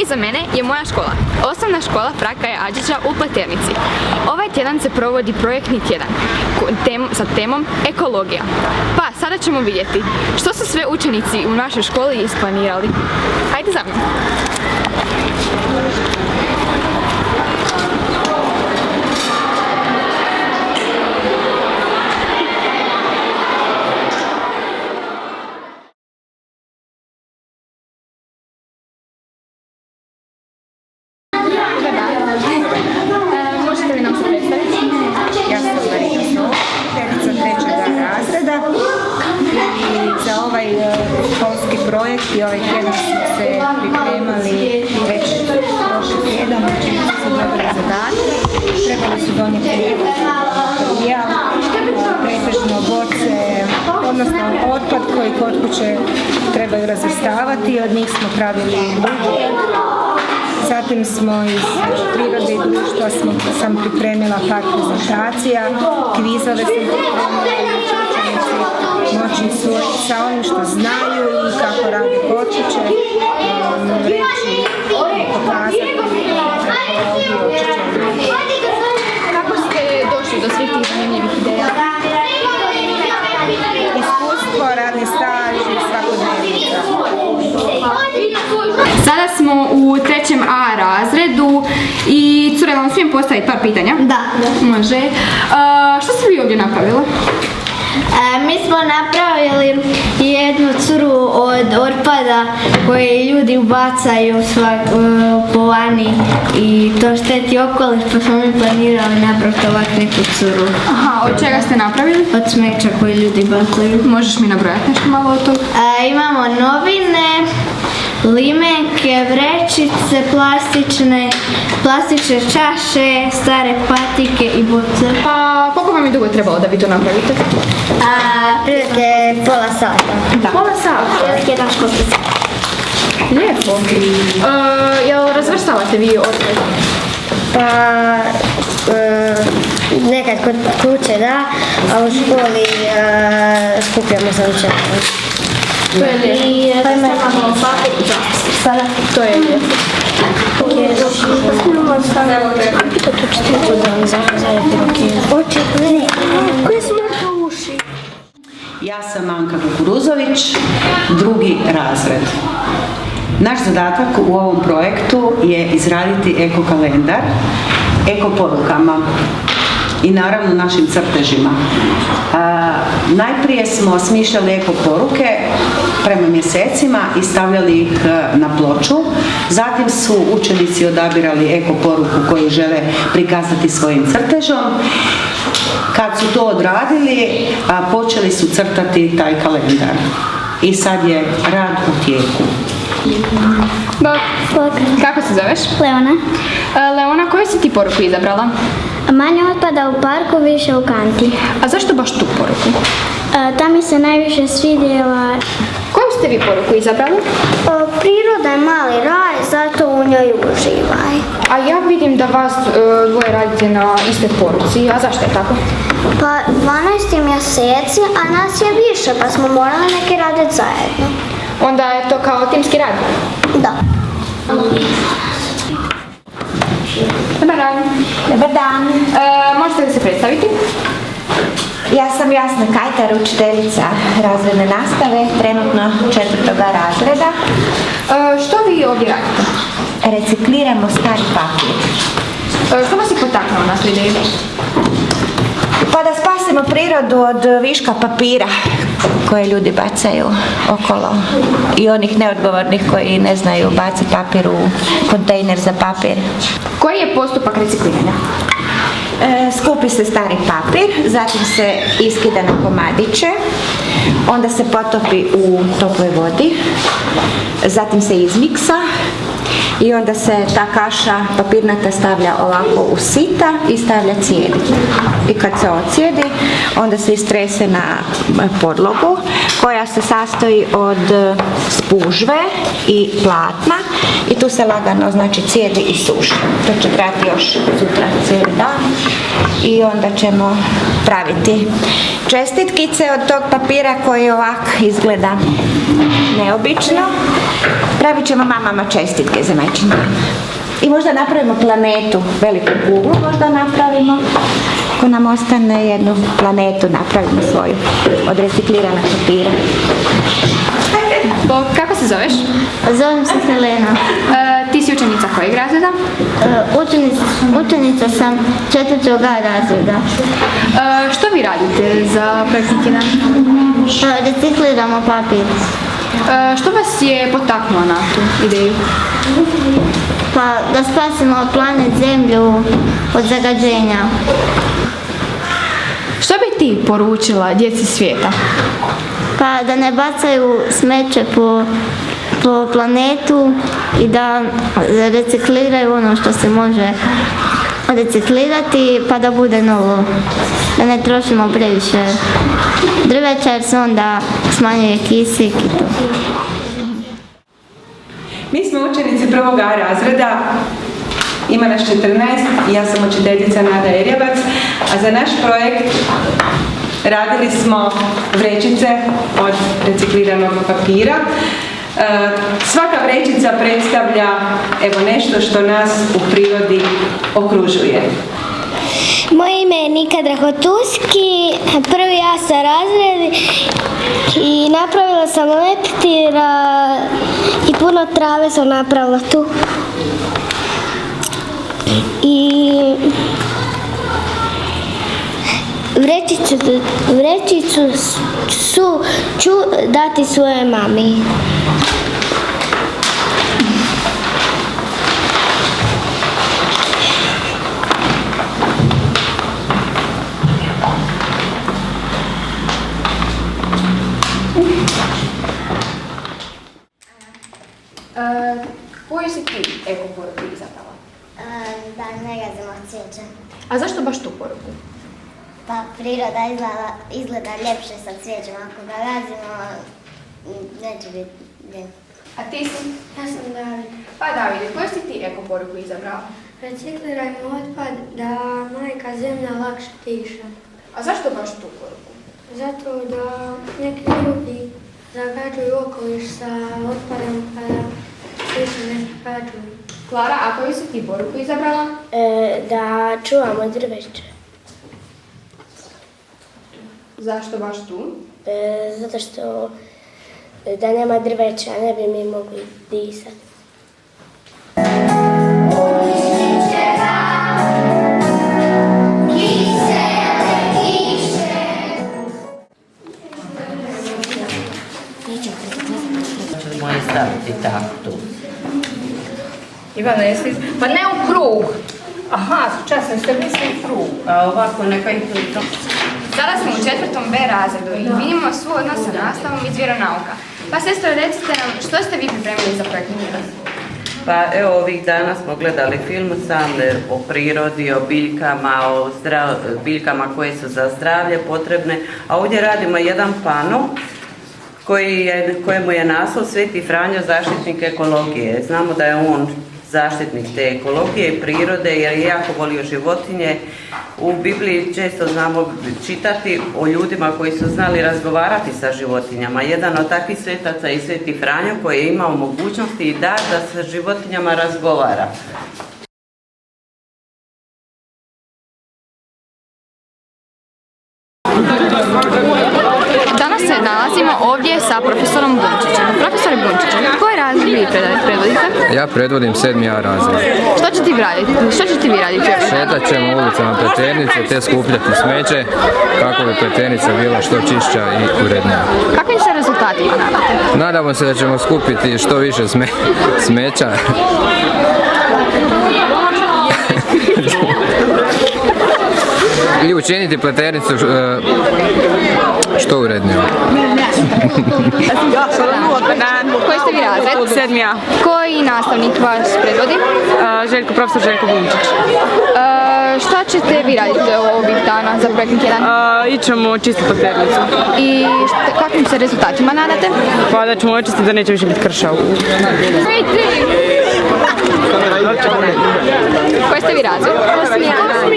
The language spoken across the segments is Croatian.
iza mene je moja škola, osnovna škola Fraka Adžića u Pleternici. Ovaj tjedan se provodi projektni tjedan sa temom ekologija. Pa sada ćemo vidjeti što su sve učenici u našoj školi isplanirali. Hajde za mnom! Možete li nam se predstaviti? Ja sam Marina Sol, učenica 3. razreda i za ovaj školski projekt i ovaj tjedan smo se pripremali već prošli tjedan, učili su dobre zadatke. Trebali su donijeti materijal, pretežno boce, odnosno otpad koji kod kuće trebaju razvrstavati, od njih smo pravili ljude. Zatim smo iz prirode i društva sam pripremila par prezentacija, kvizove sam pripremila, učenici moći sa onim što znaju i kako rade kod kuće, reći, pokazati ekologiju očišćenja. Kako ste došli do svih tih zanimljivih ideja? Iskustvo, radni staž i svakodnevnica. Sada smo u 3A razredu i cure, vam smijem postaviti par pitanja? Da. Može. Što ste vi ovdje napravili? Mi smo napravili jednu curu od otpada koje ljudi ubacaju po vani i to šteti okoliš, pa smo mi planirali napraviti ovak neku curu. Aha, od čega ste napravili? Od smeća koje ljudi bacaju. Možeš mi nabrojati nešto malo od toga? Imamo novine, limenke, vrećice, plastične čaše, stare patike i boce. Pa koliko vam je dugo trebalo da vi to napravite? Prilike pola sata. Da. Pola sata? Jedan školski sat. Lijepo. Jel razvrstavate vi otpad? Pa nekad kod kuće da, a u školi skupljamo za učenje. To je lijepo. Pa imamo papir i plastik. Sada? To je lijepo. Ja sam Anka Kukuruzović, 2. razred. Naš zadatak u ovom projektu je izraditi eko-kalendar, eko-porukama i naravno našim crtežima. Najprije smo smišljali eko-poruke prema mjesecima i stavljali ih na ploču. Zatim su učenici odabirali eko-poruku koju žele prikazati svojim crtežom. Kad su to odradili, počeli su crtati taj kalendar. I sad je rad u tijeku. Kako se zoveš? Leona. Leona, koju si ti poruku izabrala? Manje otpada u parku, više u kanti. A zašto baš tu poruku? Ta mi se najviše svidjela. Koju ste vi poruku izabrali? Priroda je mali raj, zato u njoj uživaj. A ja vidim da vas dvoje radite na istoj poruci, a zašto je tako? Pa 12 mjeseci, a nas je više, pa smo morali neki raditi zajedno. Onda je to kao timski rad? Da. Dobar dan. Dobar dan. Možete li se predstaviti? Ja sam Jasna Kajtar, učiteljica razredne nastave, trenutno 4. razreda. Što vi ovdje radite? Recikliramo stari papir. Što vas je potaknulo na tu ideju? Pa da spasimo prirodu od viška papira koje ljudi bacaju okolo i onih neodgovornih koji ne znaju baciti papir u kontejner za papir. Koji je postupak recikliranja? Skupi se stari papir, zatim se iskida na komadiće, onda se potopi u toploj vodi, zatim se izmiksa i onda se ta kaša papirnata stavlja ovako u sita i stavlja cijediti. I kad se ocijedi, onda se istrese na podlogu koja se sastoji od spužve i platna i tu se lagano znači cijedi i suši. To će trajati još sutra cijeli dan i onda ćemo praviti čestitkice od tog papira koji ovak izgleda neobično. Pravit ćemo mamama čestitke. je za majčin dan. I možda napravimo planetu, veliku kuglu možda napravimo. Ako nam ostane jednu planetu, napravimo svoju od recikliranog papira. Kako se zoveš? Zovem se Helena. Ti si učenica kojeg razreda? Učenica sam 4. razreda. Što vi radite za projektni tjedan? Recikliramo papir. Što vas je potaknulo na tu ideju? Pa da spasimo planet Zemlju od zagađenja. Što bi ti poručila djeci svijeta? Pa da ne bacaju smeće po planetu i da recikliraju ono što se može reciklirati pa da bude novo. Da ne trošimo previše drveća jer se onda smanjuje kisik i to. Mi smo učenici 1. A razreda, ima nas 14 i ja sam učiteljica Nada Erjebac, a za naš projekt radili smo vrećice od recikliranog papira. Svaka vrećica predstavlja nešto što nas u prirodi okružuje. Moje ime je Nika Drahotuski, 1. A sam razred i napravila sam leptira i puno trave sam napravila tu. I vrećicu ću dati svoje mami. Koju si ti eko-poruku izabrala? Da ne gazimo cvijeće. A zašto baš tu poruku? Pa priroda izgleda ljepše sa cvijećem. Ako ga gazimo, neće biti lijepo. A ti si? Ja sam David. Pa Davide, koju si ti eko-poruku izabrala? Reciklirajmo otpad da majka zemlja lakše diše. A zašto baš tu poruku? Zato da neki ljudi zagađuju okoliš sa otpadom kada više ne zagađuju. Klara, a koju si ti poruku izabrala? Da čuvamo drveće. Zašto baš tu? Zato što da nema drveća ne bi mi mogli disati. Ćemo je staviti tako tu. Ivana, jesi? Pa ne u krug. Aha, časno ste mislili krug. A ovako neka i tu. Sada smo u 4. B razredu i vidimo svu odnos sa nastavom iz vjeronauka. Pa sestro, recite nam, što ste vi pripremili za projektni tjedan? Pa evo, ovih dana smo gledali film sam o prirodi, o biljkama, biljkama koje su za zdravlje potrebne, a ovdje radimo jedan pano kojemu je naslov Sveti Franjo, zaštitnik ekologije. Znamo da je on zaštitnik te ekologije i prirode jer je jako volio životinje. U Bibliji često znamo čitati o ljudima koji su znali razgovarati sa životinjama. Jedan od takvih svetaca je Sveti Franjo koji je imao mogućnosti i dar da sa životinjama razgovara. Danas se nalazimo ovdje sa profesorom Bunčićem. Profesore Bunčićem, koji razred vi predvodite? Ja predvodim 7. A razred. Što ćete vi raditi? Šetat ćemo ulicama Pleternice te skupljati smeće kako bi Pleternica bila što čišća i urednija. Kakvim se rezultatima nadate? Nadamo se da ćemo skupiti što više smeća. I učiniti Pleternicu što urednije. Koji ste vi razred? 7. A. Koji nastavnik vas predvodi? Profesor Željko Bunčić. Šta ćete vi raditi ovih dana za projektni tjedan? Ićemo čistiti Pleternicu. I kakvim se rezultatima nadate? Pa da ćemo očistiti da neće više biti krša. Koji ste vi razred? 8.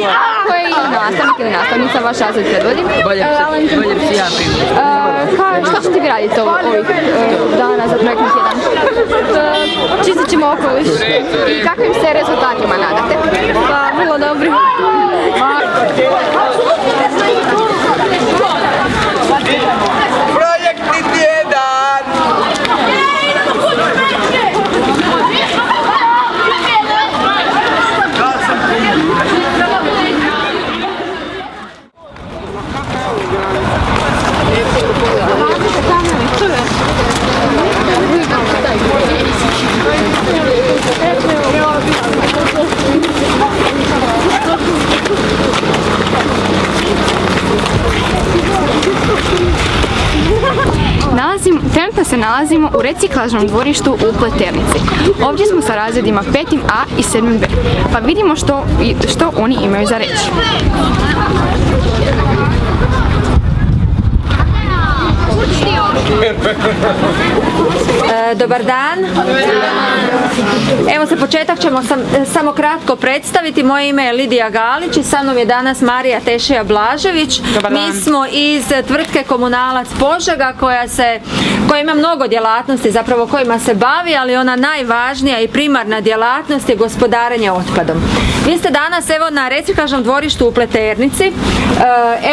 A. Koji nastavnik ili nastavnica, vaš razred predvodim. Bolje bi si ja Što ćete vi raditi ovih dana za projektni tjedan? Čistit ćemo okoliš. I kakvim se rezultatima nadate? Pa, vrlo dobri. Projektni tjedan! Trenutno se nalazimo u reciklažnom dvorištu u Pleternici. Ovdje smo sa razredima 5A i 7B, pa vidimo što oni imaju za reći. Dobar dan. Evo za početak ćemo samo kratko predstaviti. Moje ime je Lidija Galić i sa mnom je danas Marija Tešija Blažević. Mi smo iz tvrtke Komunalac Požega koja ima mnogo djelatnosti zapravo kojima se bavi, ali ona najvažnija i primarna djelatnost je gospodarenje otpadom. Vi ste danas evo na reciklažnom dvorištu u Pleternici.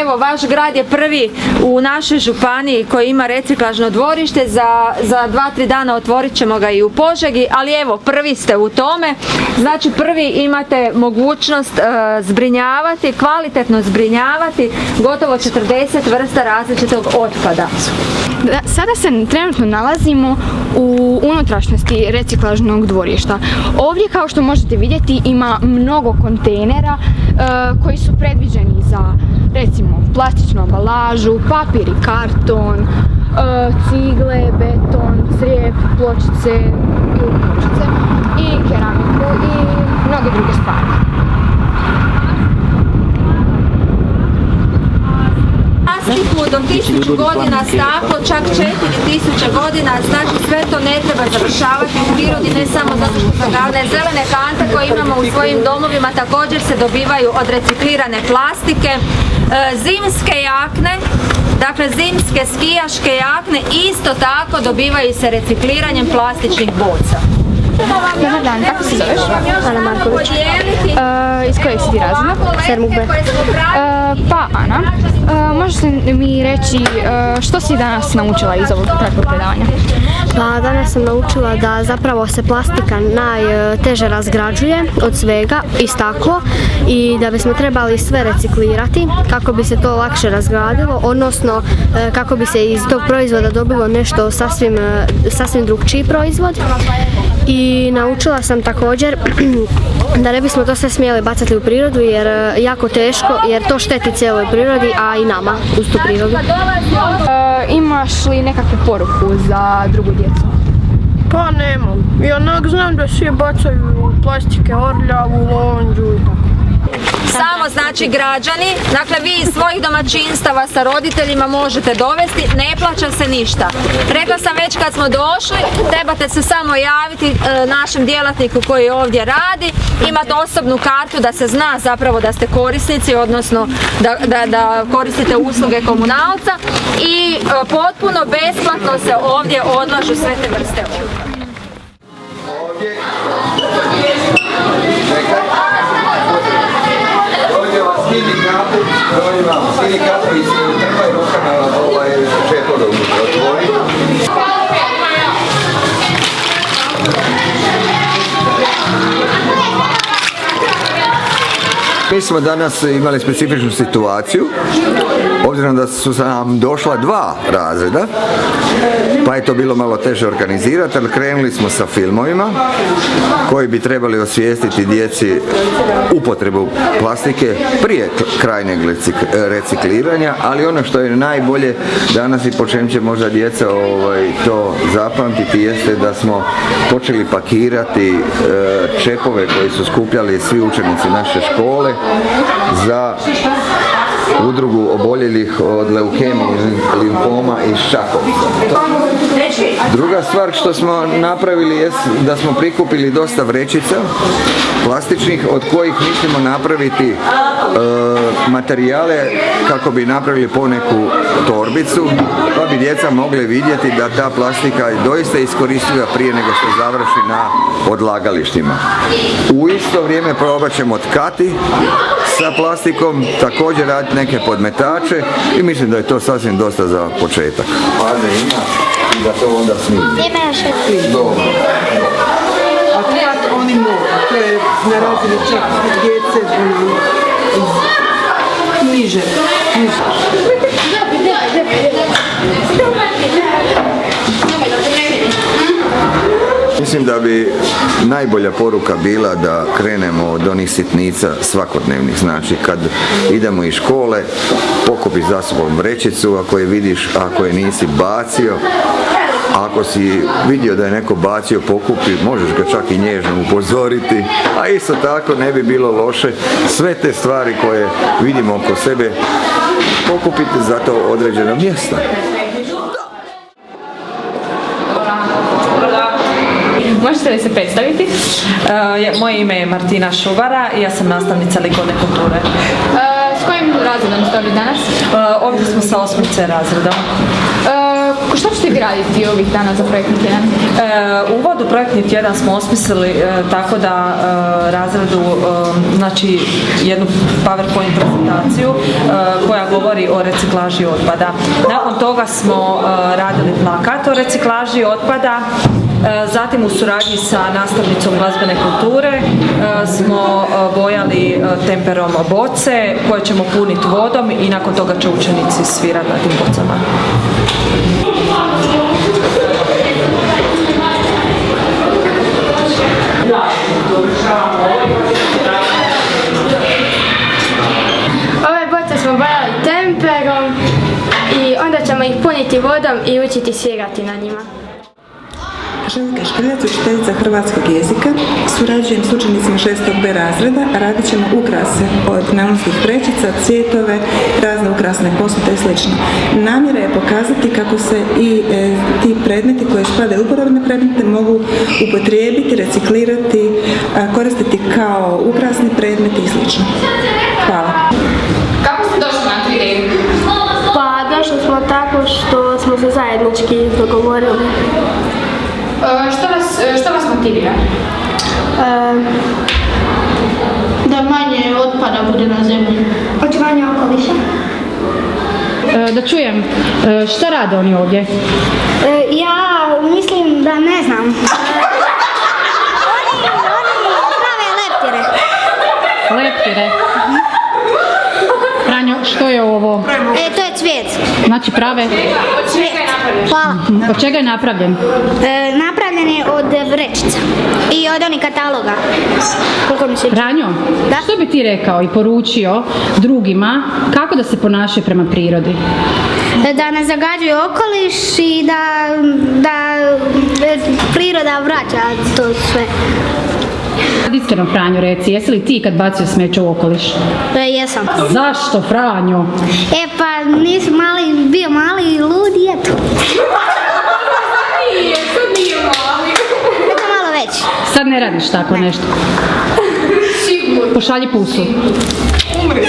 Evo vaš grad je prvi u našoj županiji koji ima reciklažno dvorište. Za 2-3 dana otvorit ćemo ga i u Požegi, ali evo prvi ste u tome. Znači prvi imate mogućnost zbrinjavati, kvalitetno zbrinjavati gotovo 40 vrsta različitog otpada. Sada se trenutno nalazimo u unutrašnjosti reciklažnog dvorišta. Ovdje kao što možete vidjeti ima mnogo kontejnera koji su predviđeni za recimo plastičnu ambalažu, papir i karton, cigle, beton, crijep, pločice i keramiku i mnoge druge stvari. Plastiku do 1000 godina, staklo čak 4000 godina, znači sve to ne treba završavati u prirodi, ne samo zato što zaglavne zelene kante koje imamo u svojim domovima također se dobivaju od reciklirane plastike, zimske jakne, dakle zimske skijaške jakne isto tako dobivaju se recikliranjem plastičnih boca. Dobar dan, kako se zoveš? Ana Marković. Iz kojeg si ti razreda? 7B. Pa Ana, možeš li mi reći što si danas naučila iz ovog kratkog predavanja? Pa danas sam naučila da zapravo se plastika najteže razgrađuje od svega i staklo i da bismo trebali sve reciklirati kako bi se to lakše razgradilo, odnosno kako bi se iz tog proizvoda dobilo nešto sasvim drugčiji proizvod. I naučila sam također da ne bismo to sve smjeli bacati u prirodu jer jako teško, jer to šteti cijeloj prirodi, a i nama uz tu prirodu. Imaš li nekakvu poruku za drugu djecu? Pa nemam. I onak znam da svi bacaju plastike, orljavu, lonđu i tako. Samo znači građani, dakle vi iz svojih domaćinstava sa roditeljima možete dovesti, ne plaća se ništa. Rekla sam već kad smo došli, trebate se samo javiti našem djelatniku koji ovdje radi, imate osobnu kartu da se zna zapravo da ste korisnici, odnosno da koristite usluge komunalca i potpuno besplatno se ovdje odlažu sve te vrste otpada. Skini kapu iz trpa i ruka na čepoda otvori. Mi smo danas imali specifičnu situaciju, obzirom da su nam došla 2 razreda, pa je to bilo malo teže organizirati, ali krenuli smo sa filmovima koji bi trebali osvijestiti djeci upotrebu plastike prije krajnjeg recikliranja, ali ono što je najbolje danas i po čem će možda djeca to zapamtiti jeste da smo počeli pakirati čepove koji su skupljali svi učenici naše škole za udrugu oboljelih od leukemije i limfoma iz Čakovca. Druga stvar što smo napravili je da smo prikupili dosta vrećica plastičnih od kojih mislimo napraviti materijale kako bi napravili poneku torbicu, pa bi djeca mogli vidjeti da ta plastika je doista iskoristiva prije nego što završi na odlagalištima. U isto vrijeme probat ćemo tkati sa plastikom, također raditi neke podmetače i mislim da je to sasvim dosta za početak. Ajde, ima i da to onda snimimo. Dobro. A tkati oni mogu, to je na razini čak djece niže. Mislim da bi najbolja poruka bila da krenemo od onih sitnica svakodnevnih. Znači, kad idemo iz škole, pokupi za sobom vrećicu, ako je vidiš, ako je nisi bacio. Ako si vidio da je neko bacio, pokupi, možeš ga čak i nježno upozoriti, a isto tako ne bi bilo loše sve te stvari koje vidimo oko sebe pokupiti za to određeno mjesto. Možete li se predstaviti? Moje ime je Martina Šubara i ja sam nastavnica likovne kulture. S kojim razredom ste ovdje danas? Ovdje smo sa 8. razredom. Što ćete vi raditi ovih dana za projektni tjedan? Uvod u projektni tjedan smo osmislili tako da razredu znači jednu PowerPoint prezentaciju koja govori o reciklaži otpada. Nakon toga smo radili plakat o reciklaži otpada. Zatim u suradnji sa nastavnicom glazbene kulture smo bojali temperom boce koje ćemo puniti vodom i nakon toga će učenici svirati na tim bocama. Ove boce smo bojali temperom i onda ćemo ih puniti vodom i učiti svirati na njima. Željka Škrljac, učiteljica hrvatskog jezika. Surađujem s učenicima 6B razreda, radit ćemo ukrase od najlonskih vrećica, cvjetove, razne ukrasne posude i sl. Namjera je pokazati kako se i ti predmeti koji spadaju u uporabne predmete mogu upotrijebiti, reciklirati, koristiti kao ukrasni predmeti i sl. Hvala. Kako ste došli na tu ideju? Pa došli smo tako što smo se zajednički dogovorili. Što vas motivira? Da manje otpada bude na zemlji. Očuvanje okoliša. Da čujem, šta rade oni ovdje? Ja mislim da ne znam. Oni prave leptire. Leptire? Franjo, što je ovo? To je cvijet. Znači prave? Od čega je napravljen? Hvala. Od čega je napravljen? Napravljen je od vrećica i od onih kataloga. Franjo, što bi ti rekao i poručio drugima kako da se ponašaju prema prirodi? Da ne zagađuju okoliš i da priroda vraća to sve. Iskreno, Franjo, reci, jesi li ti kad bacio smeće u okoliš? Jesam. Zašto, Franjo? Pa nisam bio mali i lud i eto. Sad nije mali. Eto malo veći. Sad ne radiš tako nešto? Sigurno. Pošalji pusu. Umri.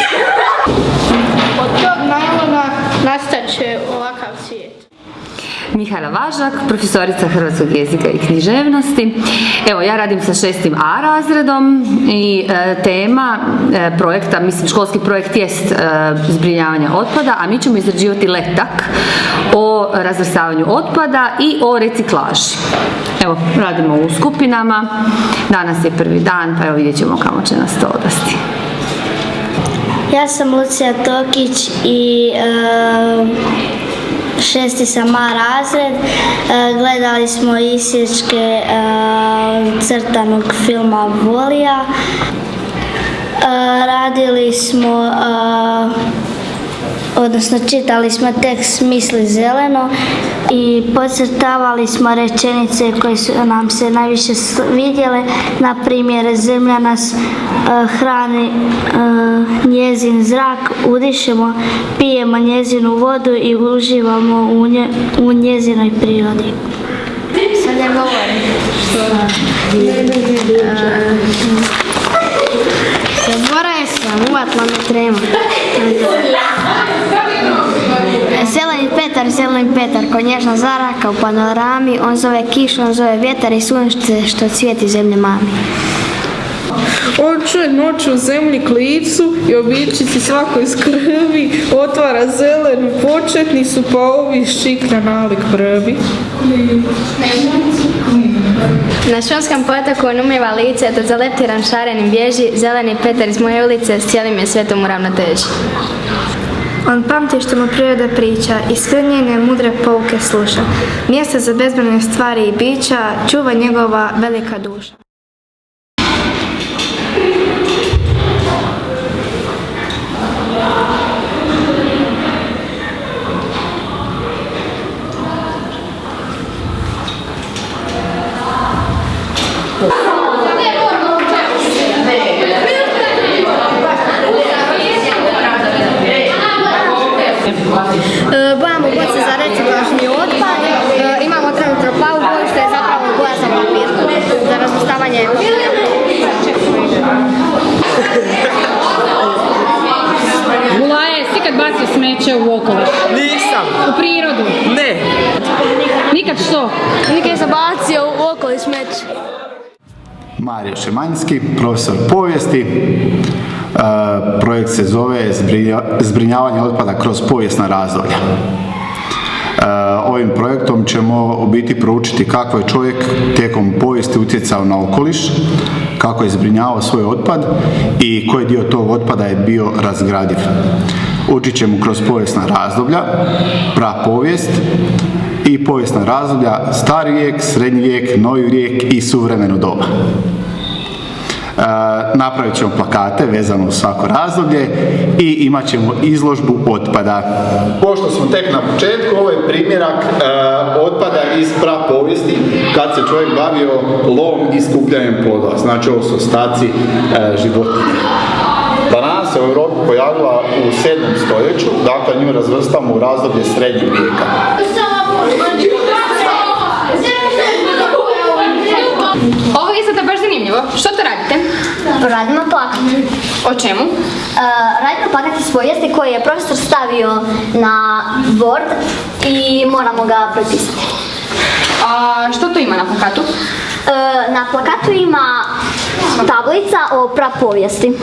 Od tog najlona nastat će ovakav svijet. Mihajla Važak, profesorica hrvatskog jezika i književnosti. Evo, ja radim sa 6A razredom i tema projekta, mislim školski projekt jest zbrinjavanje otpada, a mi ćemo izrađivati letak o razvrstavanju otpada i o reciklaži. Evo, radimo u skupinama, danas je prvi dan, pa evo vidjet ćemo kamo će nas to odvesti. Ja sam Lucija Tokić i 6. sam A razred. Gledali smo isječke crtanog filma Volija. odnosno čitali smo tekst Misli zeleno i podcrtavali smo rečenice koje su nam se najviše svidjele, na primjer zemlja nas hrani, njezin zrak, udišemo, pijemo njezinu vodu i uživamo u njezinoj prirodi. Sad ja govorim. Zaboravio sam, uvatila me trema. Zeleni Petar, ko nježna zaraka u panorami, on zove kišu, on zove vjetar i sunce što cvijeti zemlje mami. On čuje noću u zemlji klicu i običici svakoj skrbi, otvara zelenu, početni su pa ovi šikna nalik prvi. Na šumskom potoku on umijeva lice, dok zaleptiran šarenim bježi, zeleni Petar iz moje ulice s cijelim je svijetom u ravnoteži. On pamti što mu priroda priča i sve njene mudre pouke sluša. Mjesto za bezbrojne stvari i bića čuva njegova velika duša. Bojamo boce za reciklažni otpad, imamo trenutno plavu boju što je zapravo boja za papir, za razvrstavanje. Bulaje, si kad bacio smeće u okoliš? Nisam. U prirodu? Ne. Nikad što? Nikad sam bacio u okoliš smeće. Mario Šemanjski, profesor povijesti. Projekt se zove Zbrinjavanje otpada kroz povijesna razdoblja. Ovim projektom ćemo u biti proučiti kako je čovjek tijekom povijesti utjecao na okoliš, kako je zbrinjavao svoj otpad i koji dio tog otpada je bio razgradiv. Učit ćemo kroz povijesna razdoblja, prapovijest i povijesna razdoblja, stari vijek, srednji vijek, novi vijek i suvremeno doba. Napravit ćemo plakate vezano uz svako razdoblje i imat ćemo izložbu otpada. Pošto smo tek na početku, ovo je primjerak otpada iz prapovijesti kad se čovjek bavio lovom i skupljanjem plodova. Znači ovo su ostaci životinje. Banana se u Europi pojavila u 7. stoljeću, dakle nju razvrstamo u razdoblje srednjeg vijeka. Ovo izgleda baš zanimljivo. Što to radite? Radimo plakat. O čemu? Radimo plakat iz povijesti koji je profesor stavio na Word i moramo ga prepisati. A što to ima na plakatu? Na plakatu ima tablica o prapovijesti.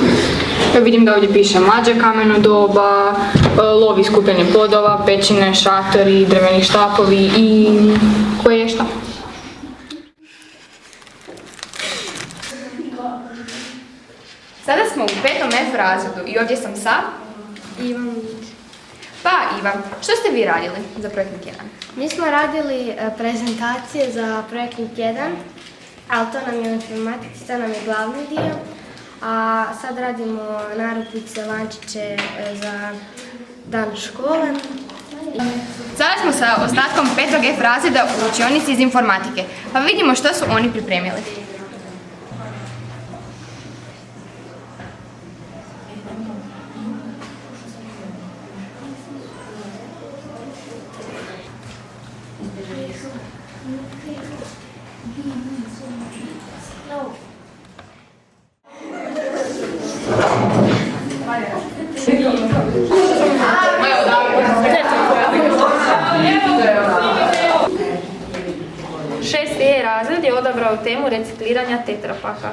Ja vidim da ovdje piše mlađe kameno doba, lov i skupljanje plodova, pećine, šatori, drveni štapovi i koje je šta? Sada smo u 5. F razredu i ovdje sam sa Ivan. Pa Ivan, što ste vi radili za projektni tjedan? Mi smo radili prezentacije za projektni tjedan, ali to nam je u informatici, to nam je glavni dio. A sad radimo narukvice, lančiće za dan škole. Sada smo sa ostatkom 5. F razreda u učionici iz informatike, pa vidimo što su oni pripremili. Razred je odabrao temu recikliranja tetrapaka.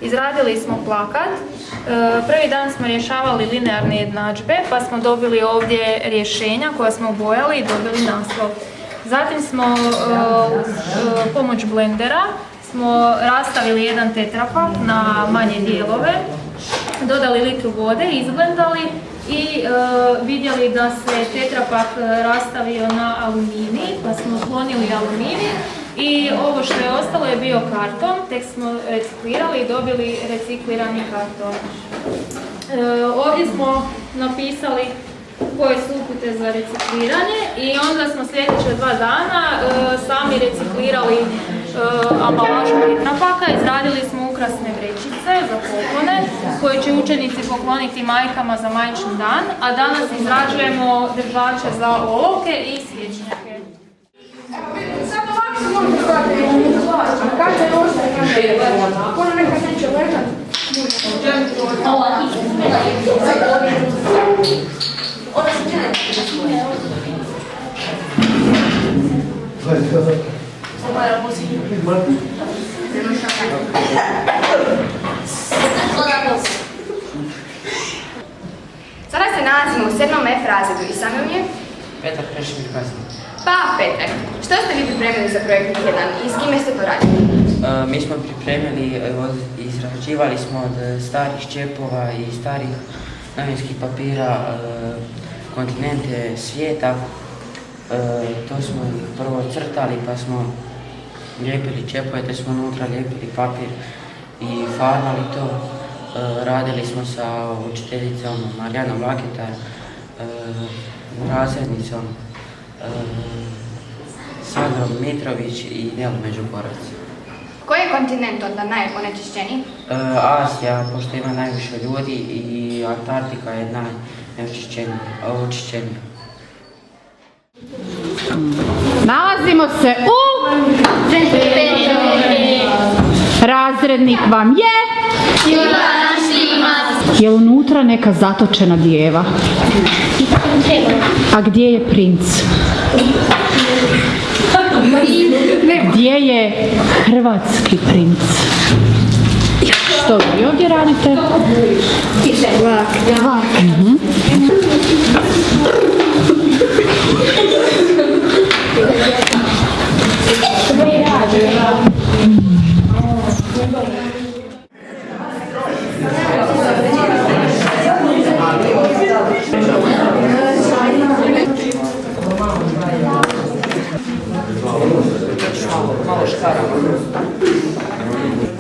Izradili smo plakat, prvi dan smo rješavali linearne jednadžbe pa smo dobili ovdje rješenja koja smo obojali i dobili naslov. Zatim smo uz pomoć blendera smo rastavili jedan tetrapak na manje dijelove, dodali litru vode, izblendali i vidjeli da se tetrapak rastavio na aluminij, pa smo uklonili aluminij i ovo što je ostalo je bio karton, tek smo reciklirali i dobili reciklirani karton. Ovdje smo napisali koje su upute za recikliranje i onda smo sljedeća 2 dana sami reciklirali ambalažu Tetra Paka, izradili smo ukrasne vrećice za poklone koje će učenici pokloniti majkama za majčin dan, a danas izrađujemo držače za olovke i svječnjake. Sad ovako se možemo zvati kada je ostaje ono nekad neće ležati. Sada se nalazimo u 7. F razredu i sa mnom je Petar Krešimir Kasnik. Pa Petar, što ste vi pripremili za projektni tjedan i s kime ste to radili? Mi smo pripremili, izrađivali smo od starih čepova i starih novinskih papira kontinente svijeta. To smo prvo crtali pa smo lijepili čepove, te smo unutra lijepili papir i farbali to. Radili smo sa učiteljicom Marijanom Laketar, razrednicom Sandrom Mitrović i Nelu Međuborac. Koji je kontinent onda najonečišćeniji? Azija, pošto ima najviše ljudi, i Antarktika je najonečišćenija. Nalazimo se u razrednik vam je je unutra neka zatočena djeva. A gdje je princ? Gdje je hrvatski princ? Što vi ovdje radite? Vlak.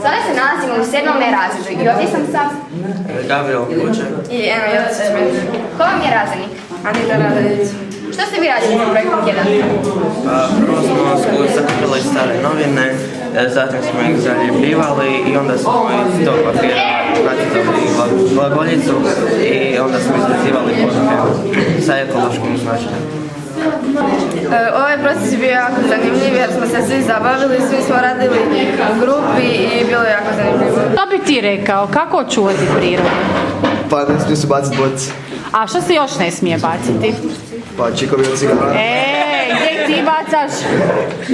Sada se nalazimo u 7. razredu i ovdje sam sa Gabriel Kučer. I eno, Jelica Šmet. Ko vam je razrednik? Anita Radelić. Što ste vi radili za projektni tjedan? Pa, prvo smo sakupili stare novine, zatim smo ih zaljepljivali i onda smo iz tog papira nacrtali glagoljicu i onda smo izvezivali poruke sa ekološkim značajem. Ovaj proces je bio jako zanimljiv jer smo se svi zabavili, svi smo radili u grupi i bilo je jako zanimljivo. Što bi ti rekao, kako očuvati prirodu? Pa ne smije se baciti boce. A što se još ne smije baciti? Pa čikovi od cigara. Gdje ti bacaš?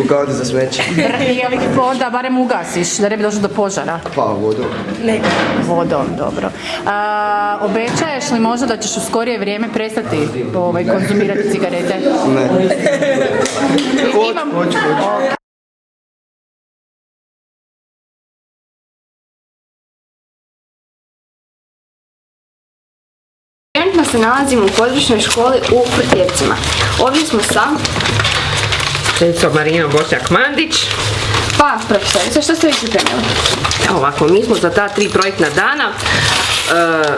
U kanti za smeće. Je li ih onda barem ugasiš, da ne bi došlo do požara? Pa vodom. Ne. Vodom, dobro. Obećaješ li možda da ćeš u skorije vrijeme prestati konzumirati cigarete? Ne. Hoću. Trenutno se nalazimo u područnoj školi u Prtjevcima. Ovdje smo sa učenicom Marinom Bošnjak-Mandić. Pa, profesorice, što ste vi pripremili? Evo ovako, mi smo za ta 3 projektna dana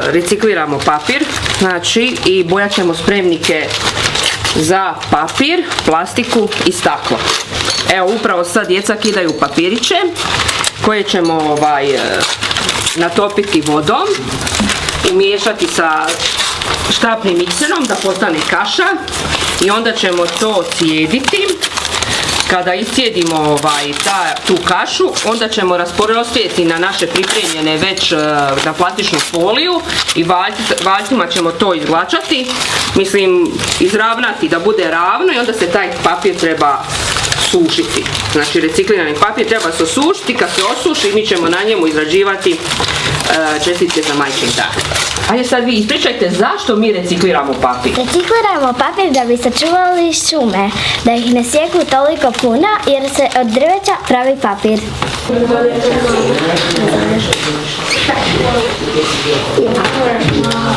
recikliramo papir, znači i bojat ćemo spremnike za papir, plastiku i staklo. Evo, upravo sad djeca kidaju papiriće koje ćemo natopiti vodom, umiješati sa štapnim mikserom da postane kaša i onda ćemo to cijediti. Kada iscijedimo tu kašu, onda ćemo rasprostrijeti na naše pripremljene već na plastičnu foliju i valjcima ćemo to izvlačati, izravnati da bude ravno i onda se taj papir treba sušiti. Znači reciklirani papir treba se osušiti, kad se osuši mi ćemo na njemu izrađivati čestice za majčin dan. Ajde sad vi ispričajte zašto mi recikliramo papir. Recikliramo papir da bi sačuvali šume, da ih ne sjeku toliko puno jer se od drveća pravi papir.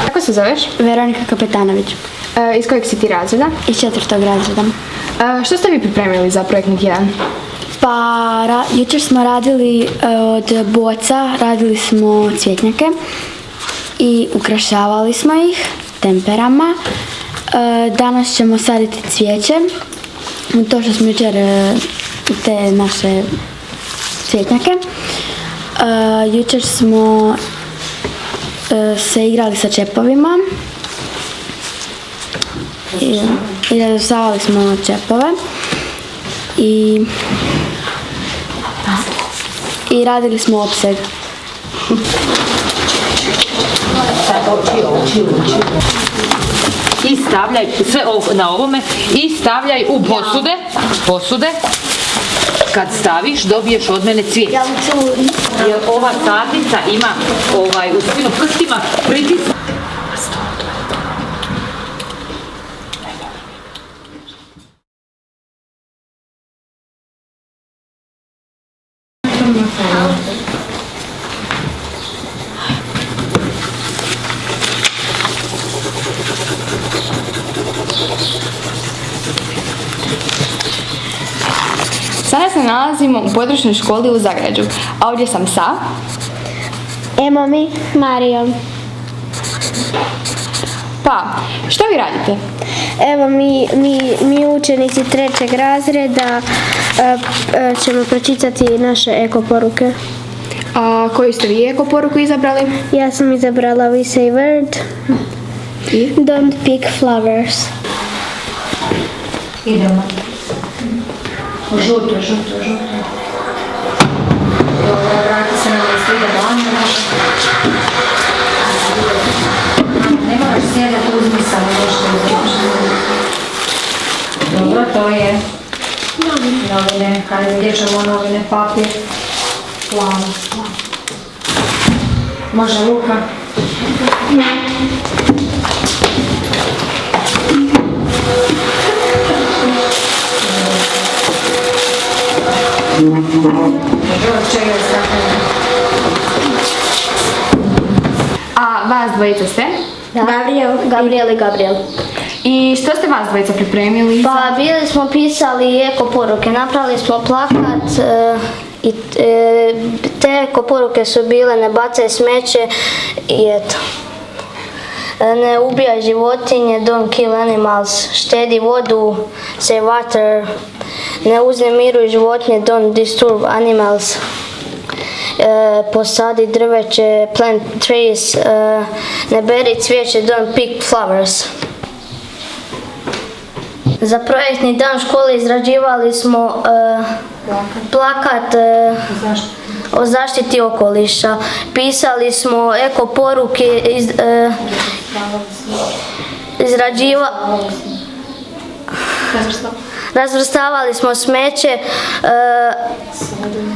Kako se zoveš? Veronika Kapetanović. Iz kojeg si ti razreda? Iz 4. razreda. Što ste vi pripremili za projektni tjedan? Pa, jučer smo radili od boca, radili smo cvjetnjake i ukrašavali smo ih temperama Danas ćemo saditi cvijeće. To što smo jučer te naše cvjetnjake. Jučer smo se igrali sa čepovima i razvrstavali smo čepove i radili smo opseg. I stavljaj sve na ovome i stavljaj u posude. Kad staviš, dobiješ od mene cvijet. Jer ova sadnica ima u svojim prstima pritisak. Sada se nalazimo u područnoj školi u Zagrađu, a ovdje sam sa Emom i Marijom. Pa, što vi radite? Evo mi učenici 3. razreda ćemo pročitati naše eko poruke. A koju ste vi eko poruku izabrali? Ja sam izabrala We say word. Don't pick flowers. Idemo. Žuto. Vrati se na mjesto, ide van. Ne moraš sjedati, uzmi samo nešto uzmiš. Dobro, to je novine. Kada vidjet ćemo novine, papir. Plavo. Može Luka? A vas dvojica ste? Gabriel. I što ste vas dvojica pripremili? Pa bili smo pisali eko poruke, napravili smo plakat i te eko poruke su bile ne bacaj smeće i eto. Ne ubijaj životinje, don't kill animals, štedi vodu, save water, ne uznemiruj životinje, don't disturb animals, posadi drveće, plant trees, ne beri cvijeće, don't pick flowers. Za projektni dan škole izrađivali smo plakat o zaštiti okoliša. Pisali smo eko poruke, razvrstavali smo smeće,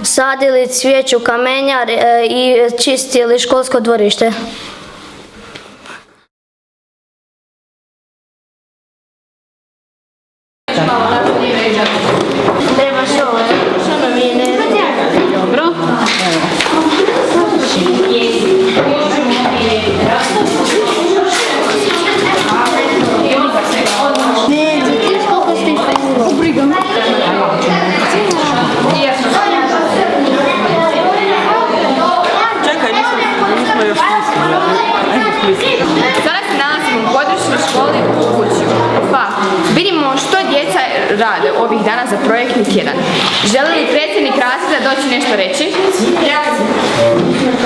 sadili cvijeću kamenjar i čistili školsko dvorište. Dobro. Sada se nalazimo u područnoj školi u Kuću. Pa, vidimo što djeca rade ovih dana za projektni tjedan. Želi li predsjednik razreda doći nešto reći?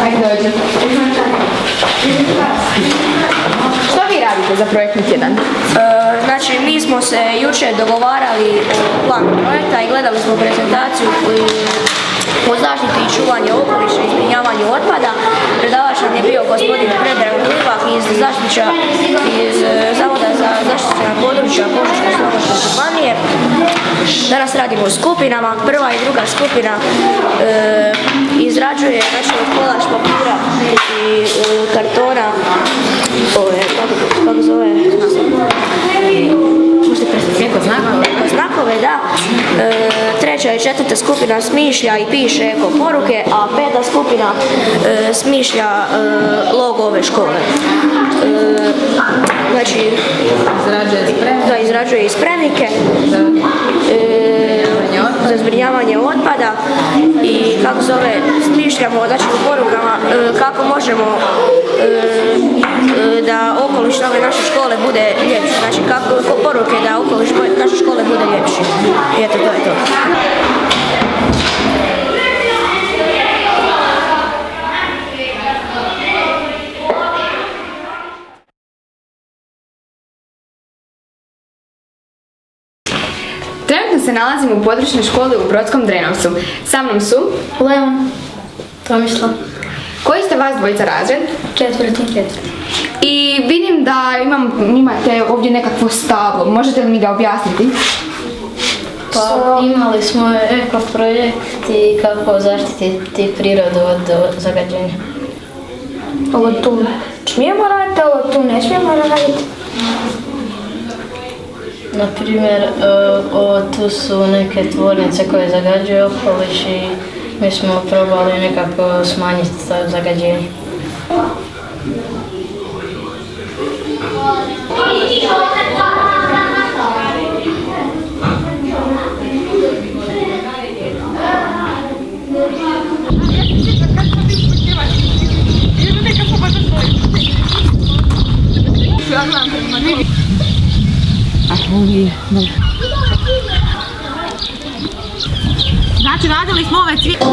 Ajde dođe. Što vi radite za projektni tjedan? Znači, mi smo se jučer dogovarali o planu projekta i gledali smo prezentaciju o zaštiti i čuvanju okoliša i zbrinjavanju otpada. Predavač nam je bio gospodin Predrag Livak iz Zavoda za zaštićena područja Požeško-slavonske županije. Danas radimo u skupinama. Prva i druga skupina izrađuje kolaž papira i kartona, kako zove, znakove, da. Treća i četvrta skupina smišlja i piše eko poruke, a peta skupina smišlja logo ove škole. Znači, izrađuje i spremnike za zbrinjavanje otpada i kako zove, smišljamo u porukama kako možemo da okoliš ove naše škole bude bude ljepši. Znači, kako poruke da okoliš naše škole bude ljepši. I eto, to je to. Trenutno se nalazimo u područnoj školi u Brodskom Drenovcu. Sa mnom su Leon, Tomislav. Koji ste vas dvojica razred? Četvrti. I vidim da imate ovdje nekakvo stablo. Možete li mi ga objasniti? Pa imali smo eko projekt i kako zaštititi prirodu od zagađenja. Ovo tu smijemo raditi, ovo tu ne smijemo raditi. Na primjer, tu su neke tvornice koje zagađuju okoliš i mi smo probali nekako smanjiti to zagađenje. Znači, radili smo ove cvijeće.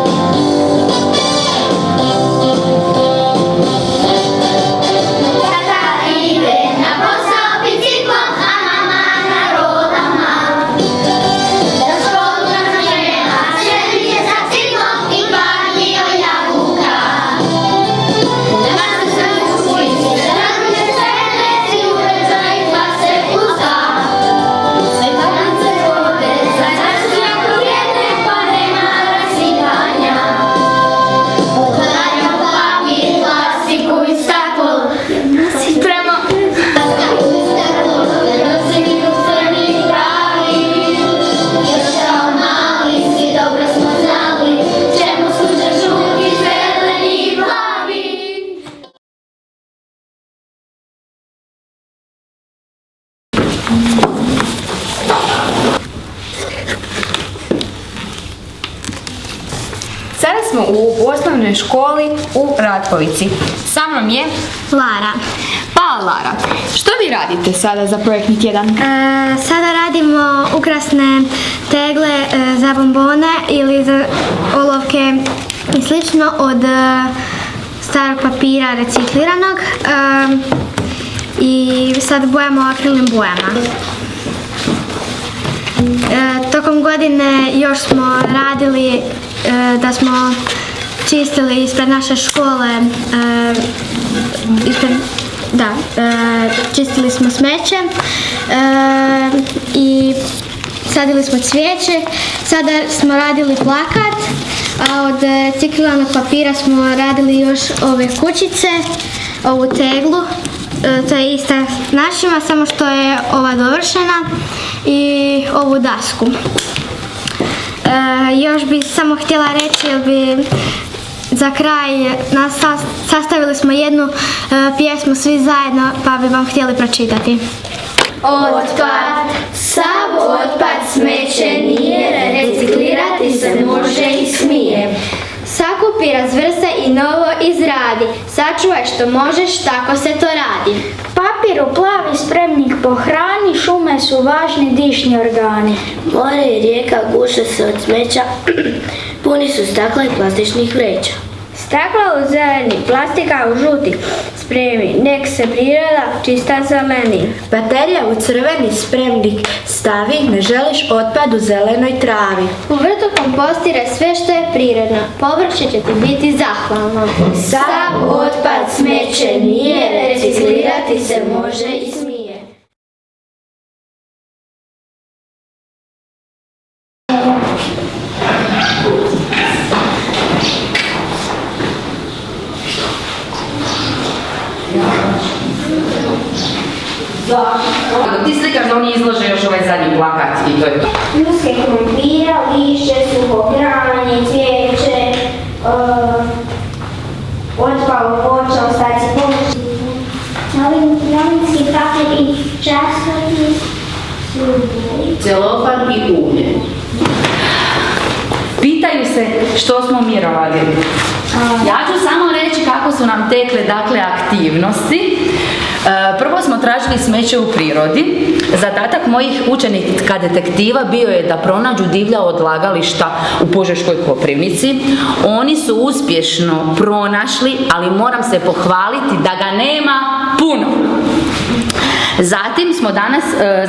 Sada smo u osnovnoj školi u Ratkovici. Sa mnom je Lara. Pa Lara, što vi radite sada za projektni tjedan? Sada radimo ukrasne tegle za bombone ili za olovke i slično od starog papira recikliranog i sad bojamo akrilnim bojama. Tokom godine još smo radili da smo čistili ispred naše škole, čistili smo smeće i sadili smo cvijeće. Sada smo radili plakat, a od recikliranog papira smo radili još ove kućice, ovu teglu. To je ista našima, samo što je ova dovršena, i ovu dasku. Još bih samo htjela reći, jer bi za kraj sastavili smo jednu pjesmu svi zajedno, pa bi vam htjeli pročitati. Otpad, sav otpad smeće nije, reciklirati se može i smije. Sakupi, razvrsta i novo izradi, sačuvaj što možeš, tako se to radi. Papir u plavi spremnik po hrani, šume su važni dišni organi. More i rijeka guše se od smeća, puni su stakla i plastičnih vreća. Stakla u zeleni, plastika u žuti, spremi, nek se priroda čista zeleni. Baterija u crveni spremnik stavi, ne želiš otpad u zelenoj travi. U vrtu kompostire sve što je prirodno, povrće će ti biti zahvalno. Sav otpad smeće nije, reciklirati se može i smije. Dok ti slikaš da oni izlože još ovaj zadnji plakat i to je to. Ljuske krumpira, lišće, suho granje, cvijeće, otpalo voća, ostaci površi. Novinski papir i časopis, celofan i ulje. Pitaju se što smo mi radili. Ja ću samo reći kako su nam tekle dakle aktivnosti. Prvo smo tražili smeće u prirodi. Zadatak mojih učenika detektiva bio je da pronađu divlja odlagališta u Požeškoj Koprivnici. Oni su uspješno pronašli, ali moram se pohvaliti da ga nema puno.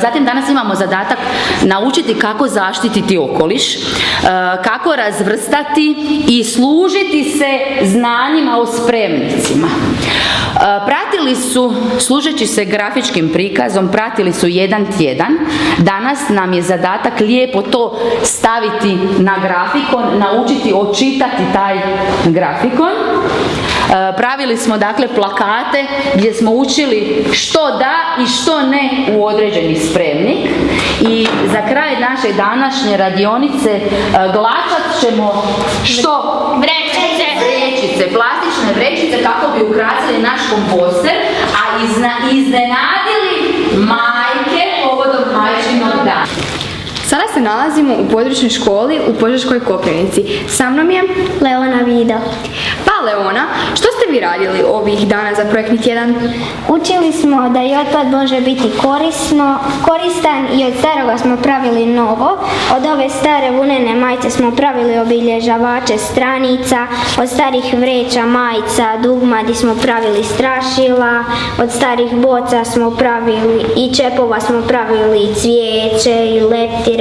Zatim danas imamo zadatak naučiti kako zaštititi okoliš, kako razvrstati i služiti se znanjima o spremnicima. Pratili su, služeći se grafičkim prikazom, pratili su jedan tjedan. Danas nam je zadatak lijepo to staviti na grafikon, naučiti očitati taj grafikon. Pravili smo dakle plakate gdje smo učili što da i što ne u određeni spremnik. I za kraj naše današnje radionice glačat ćemo što? Vrećice, plastične vrećice kako bi ukrasili naš komposter, a iznenadili majke povodom majčinog dana. Sada se nalazimo u područnoj školi u Požeškoj Koprivnici. Sa mnom je Leona Vida. Pa Leona, što ste vi radili ovih dana za projektni tjedan? Učili smo da i otpad može biti koristan i od staroga smo pravili novo. Od ove stare vunene majice smo pravili obilježavače stranica, od starih vreća, majica, dugmadi smo pravili strašila, od starih boca smo pravili i čepova smo pravili cvijeće i leptire,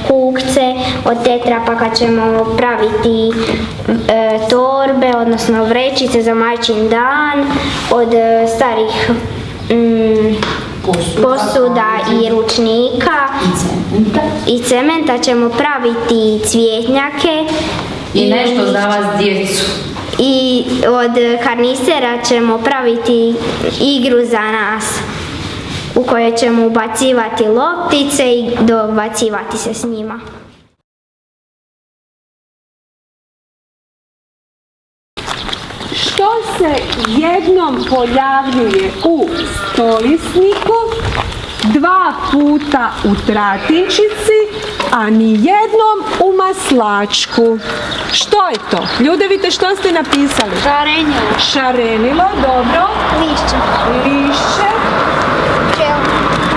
kukce, od tetrapaka ćemo praviti torbe, odnosno vrećice za majčin dan, od starih posuda i ručnika i cementa ćemo praviti cvjetnjake i nešto za vas djecu. I od karnistera ćemo praviti igru za nas u kojoj ćemo ubacivati loptice i dobacivati se s njima. Što se jednom pojavljuje u stolisniku, 2 puta u tratinčici, a ni jednom u maslačku. Što je to? Ljudevite, što ste napisali? Šarenilo. Šarenilo, dobro. Lišće. Lišće.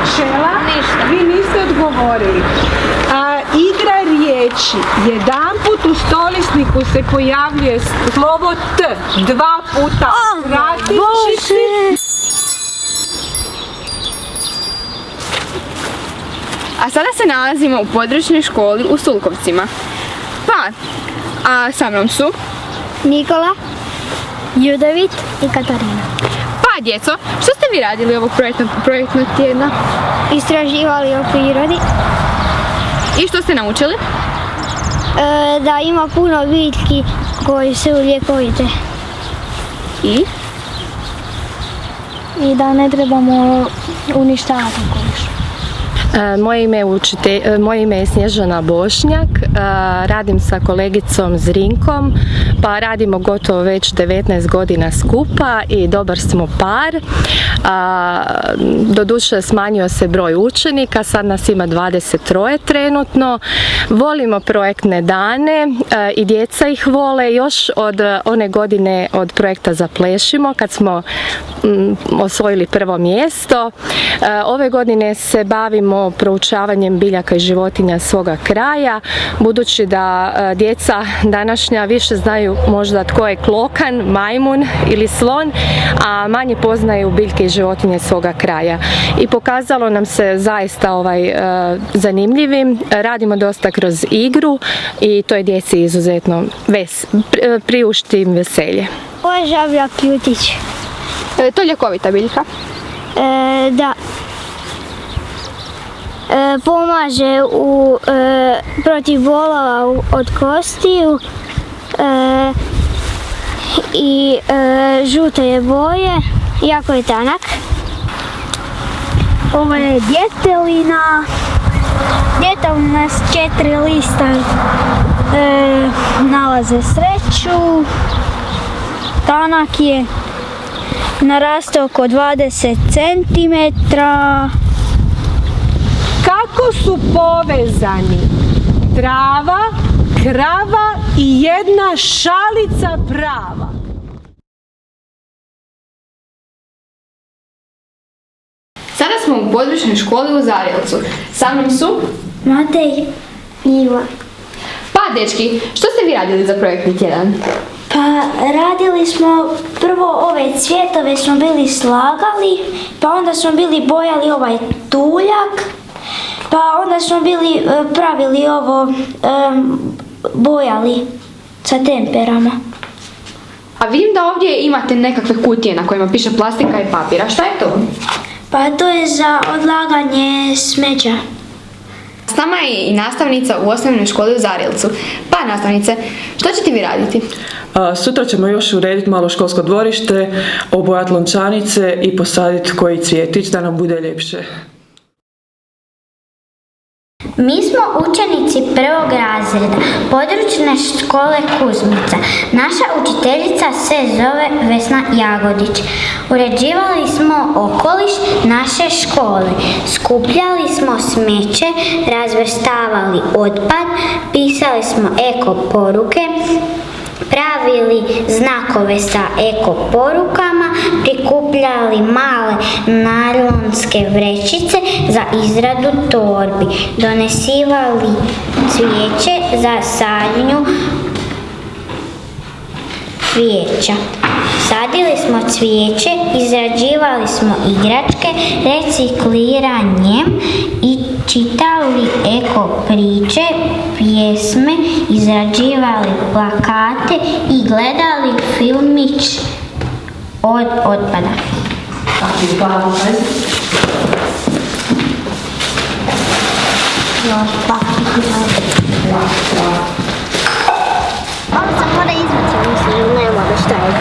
Pčela. Ništa. Vi niste odgovorili. Igra riječi. Jedanput u stolisniku se pojavljuje slovo T. 2 puta u tratinčici. A sada se nalazimo u područnoj školi u Sulkovcima. Pa, a sa mnom su Nikola, Judevit i Katarina. Pa djeco, što ste vi radili ovog projektnog tjedna? Istraživali o prirodi. I što ste naučili? Da ima puno biljki koji su ljekovite. I da ne trebamo uništavati okoliš. Moje ime je Snježana Bošnjak, radim sa kolegicom Zrinkom, pa radimo gotovo već 19 godina skupa i dobar smo par. Doduše smanjio se broj učenika, sad nas ima 23 trenutno. Volimo projektne dane i djeca ih vole još od one godine od projekta Zaplešimo kad smo osvojili prvo mjesto. Ove godine se bavimo proučavanjem biljaka i životinja svoga kraja, budući da djeca današnja više znaju možda tko je klokan, majmun ili slon, a manje poznaju biljke i životinje svoga kraja. I pokazalo nam se zaista zanimljivim. Radimo dosta kroz igru i to je djeci izuzetno priušti im veselje. Ovo je žabljak ljutić. To je ljekovita biljka? Da. Pomaže protiv bolova od kostiju i žute je boje, jako je tanak. Ovo je djetelina. Djetelina s 4 lista nalaze sreću. Tanak je, naraste oko 20 cm. Kako su povezani trava, krava i jedna šalica prava? područnoj školi u Zarilcu. Sa mnom su Matej, Iva. Pa, dečki, što ste vi radili za projektni tjedan? Pa radili smo prvo ove cvjetove smo bili slagali, pa onda smo bili bojali ovaj tuljak, pa onda smo bili pravili ovo bojali sa temperama. A vidim da ovdje imate nekakve kutije na kojima piše plastika i papira. Šta je to? Pa to je za odlaganje smeća. S nama je i nastavnica u osnovnoj školi u Zarilcu. Pa, nastavnice, što ćete vi raditi? Sutra ćemo još urediti malo školsko dvorište, obojati lončanice i posaditi koji cvjetić da nam bude ljepše. Mi smo učenici prvog razreda područne škole Kuzmica. Naša učiteljica se zove Vesna Jagodić. Uređivali smo okoliš naše škole. Skupljali smo smeće, razvrstavali otpad, pisali smo eko poruke, pravili znakove sa eko porukama, prikupljali male najlonske vrećice za izradu torbi, donesivali cvijeće za sadnju cvijeća. Sadili smo cvijeće, izrađivali smo igračke, recikliranjem i čitali eko priče, pjesme, izrađivali plakate i gledali filmić od otpada.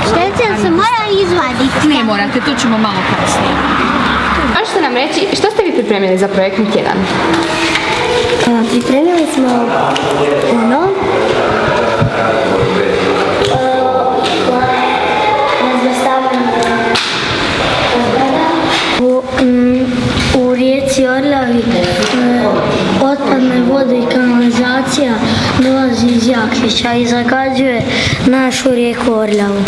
Štencel se mora izvaditi. Ne morate, to ćemo malo kasnije. Možete nam reći, što ste vi pripremili za projektni tjedan? Pripremili smo razvrstavanje u rijeci Orljavi. Otpadne vode i kanalizacija dolazi iz Jakšića i zagađuje našu rijeku Orljavu.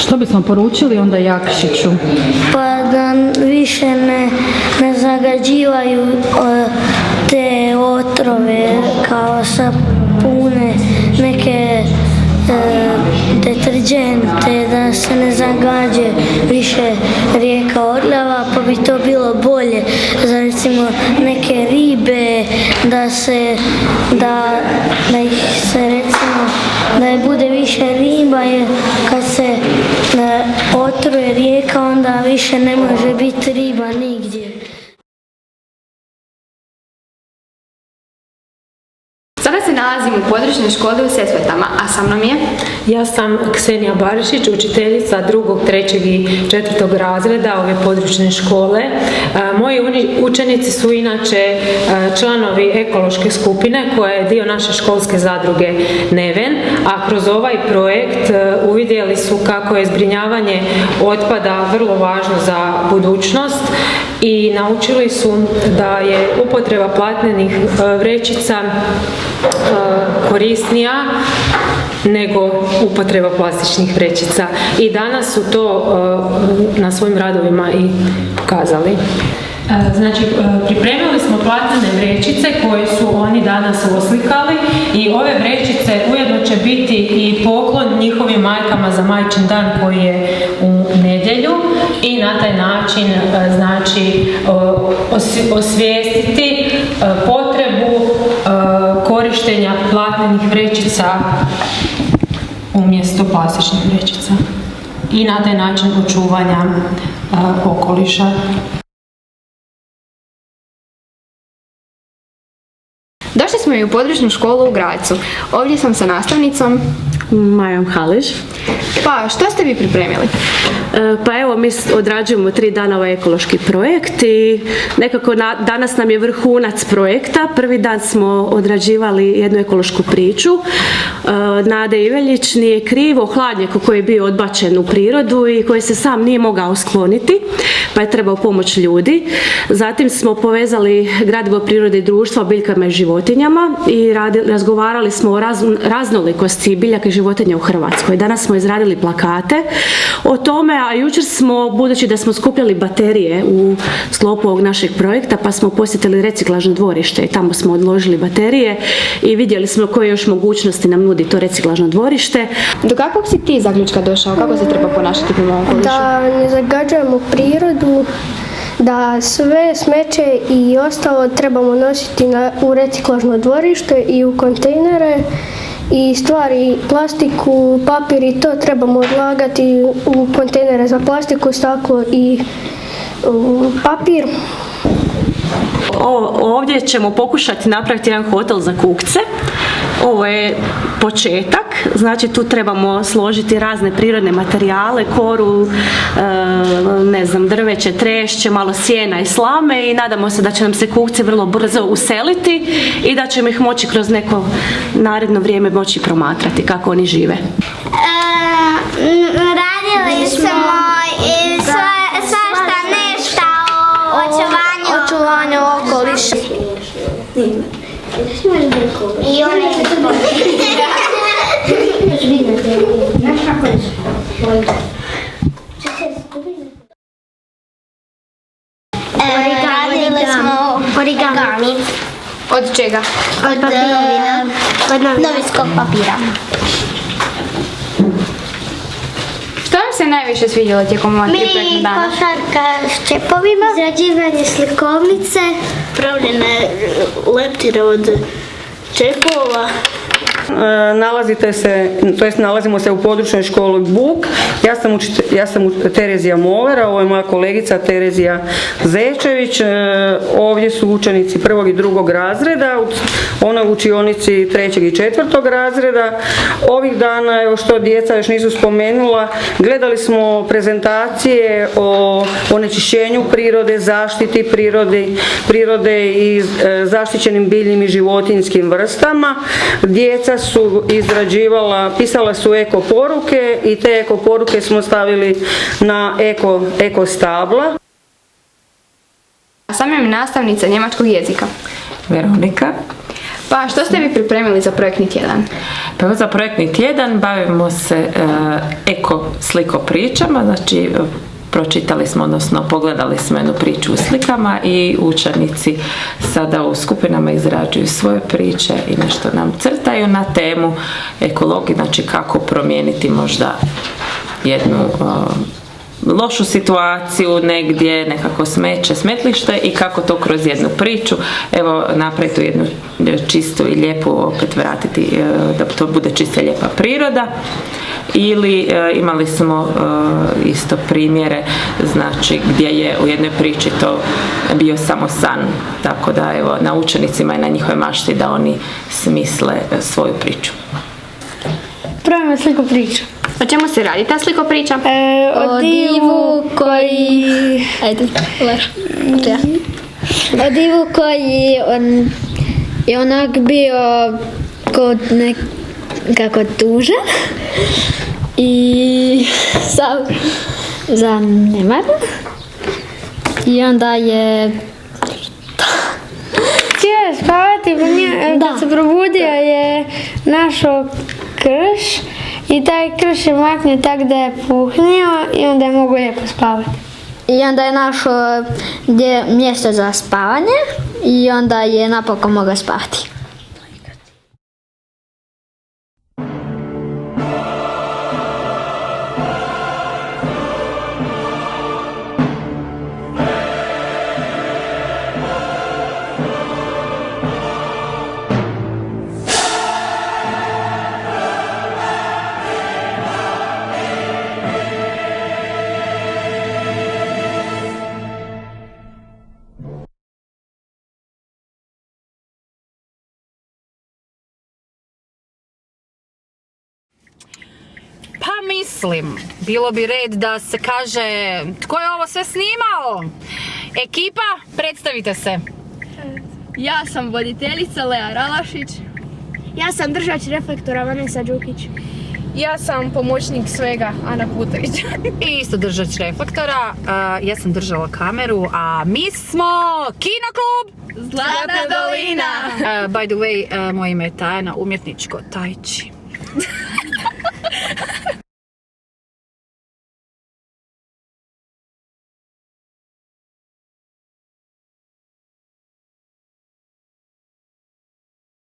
Što bismo poručili onda Jakšiću? Pa da više ne zagađivaju te otrove kao sapune, neke deterđente, da se ne zagađe više rijeka Orljava, pa bi to bilo bolje za recimo neke ribe, da ih se recimo, da je bude više riba, jer kad se otruje rijeka onda više ne može biti riba nigdje. Sada se nalazim u područnoj školi u Sesvetama, a sa mnom je... Ja sam Ksenija Barišić, učiteljica 2., 3. i 4. razreda ove područne škole. Moji učenici su inače članovi ekološke skupine koja je dio naše školske zadruge Neven, a kroz ovaj projekt uvidjeli su kako je zbrinjavanje otpada vrlo važno za budućnost i naučili su da je upotreba platnenih vrećica korisnija nego upotreba plastičnih vrećica. I danas su to na svojim radovima i pokazali. Znači, pripremili smo platnene vrećice koje su oni danas oslikali i ove vrećice ujedno će biti i poklon njihovim majkama za Majčin dan koji je u nedjelju i na taj način znači osvijestiti potrebu korištenja platnenih vrećica umjesto plastičnih vrećica i na taj način očuvanja okoliša. Došli smo i u područnu školu u Gracu. Ovdje sam sa nastavnicom Majom Haliž. Pa, što ste vi pripremili? Pa evo, mi odrađujemo 3 dana ovaj ekološki projekt i nekako danas nam je vrhunac projekta. Prvi dan smo odrađivali jednu ekološku priču. Nade Iveljić Nije krivo, o hladnjaku koji je bio odbačen u prirodu i koji se sam nije mogao skloniti, pa je trebao pomoć ljudi. Zatim smo povezali gradivo prirode i društva o biljkama i životinjama i razgovarali smo o raznolikosti biljaka i životinja u Hrvatskoj. Danas smo izradili plakate o tome, a jučer smo, budući da smo skupljali baterije u sklopu ovog našeg projekta, pa smo posjetili reciklažno dvorište i tamo smo odložili baterije i vidjeli smo koje još mogućnosti nam nudi to reciklažno dvorište. Do kakvog si ti zaključka došao? Kako se treba ponašati prema okolišu? Da ne zagađujemo prirodu, da sve smeće i ostalo trebamo nositi u reciklažno dvorište i u kontejnere i stvari, plastiku, papir i to trebamo odlagati u kontejnere za plastiku, staklo i papir. Ovdje ćemo pokušati napraviti jedan hotel za kukce. Ovo je početak, znači tu trebamo složiti razne prirodne materijale, koru, drveće, trešće, malo sjena i slame i nadamo se da će nam se kukci vrlo brzo useliti i da ćemo ih moći kroz neko naredno vrijeme moći promatrati kako oni žive. Radili smo i svašta nešto o očuvanju okoliša. I radili smo origami. Od čega? Od papirovina. Od novinskog papira. Što vam se najviše svidjelo tijekom ova 3 projektna dana? Košarka s čepovima, izrađivanje slikovnice, pravljene leptire od čepova. Nalazimo se u područnoj školi Buk. Ja sam Terezija Molera, ovo je moja kolegica Terezija Zečević. Ovdje su učenici 1. i 2. razreda, ona u učionici 3. i 4. razreda. Ovih dana, evo što djeca još nisu spomenula, gledali smo prezentacije o onečišćenju prirode, zaštiti prirode i zaštićenim biljnim i životinjskim vrstama. Djeca su pisala su eko poruke i te eko poruke smo stavili na eko stabla. A sam je nastavnica njemačkog jezika. Veronika. Pa što ste vi pripremili za projektni tjedan? Pa za projektni tjedan bavimo se eko sliko pričama, znači pročitali smo, odnosno pogledali smo jednu priču u slikama i učenici sada u skupinama izrađuju svoje priče i nešto nam crtaju na temu ekologije, znači kako promijeniti možda jednu lošu situaciju negdje, nekako smetlište i kako to kroz jednu priču, evo napraviti jednu čistu i lijepu, opet vratiti da to bude čista i lijepa priroda. Ili imali smo isto primjere, znači gdje je u jednoj priči to bio samo san, tako da evo na učenicima i na njihovoj mašti da oni smisle svoju priču. Pravimo sliku priču. O čemu se radi ta sliko priča? O divu koji... O divu koji je onak bio kod nekako tužan i sam zanemaran i onda je htio spavati, kad se probudio je našao krš i taj krš je maknio tako da je puhnio i onda je mogao lijepo spavati. I onda je našao mjesto za spavanje i onda je napokon mogao spavati. Pa mislim, bilo bi red da se kaže tko je ovo sve snimao. Ekipa, predstavite se. Ja sam voditeljica Lea Ralašić. Ja sam držač reflektora Vanesa Đukić. Ja sam pomoćnik svega Ana Putović. I isto držač reflektora. Ja sam držala kameru, a mi smo Kinoklub Zlatna dolina. By the way, moje ime je Tajana, umjetničko Tajči.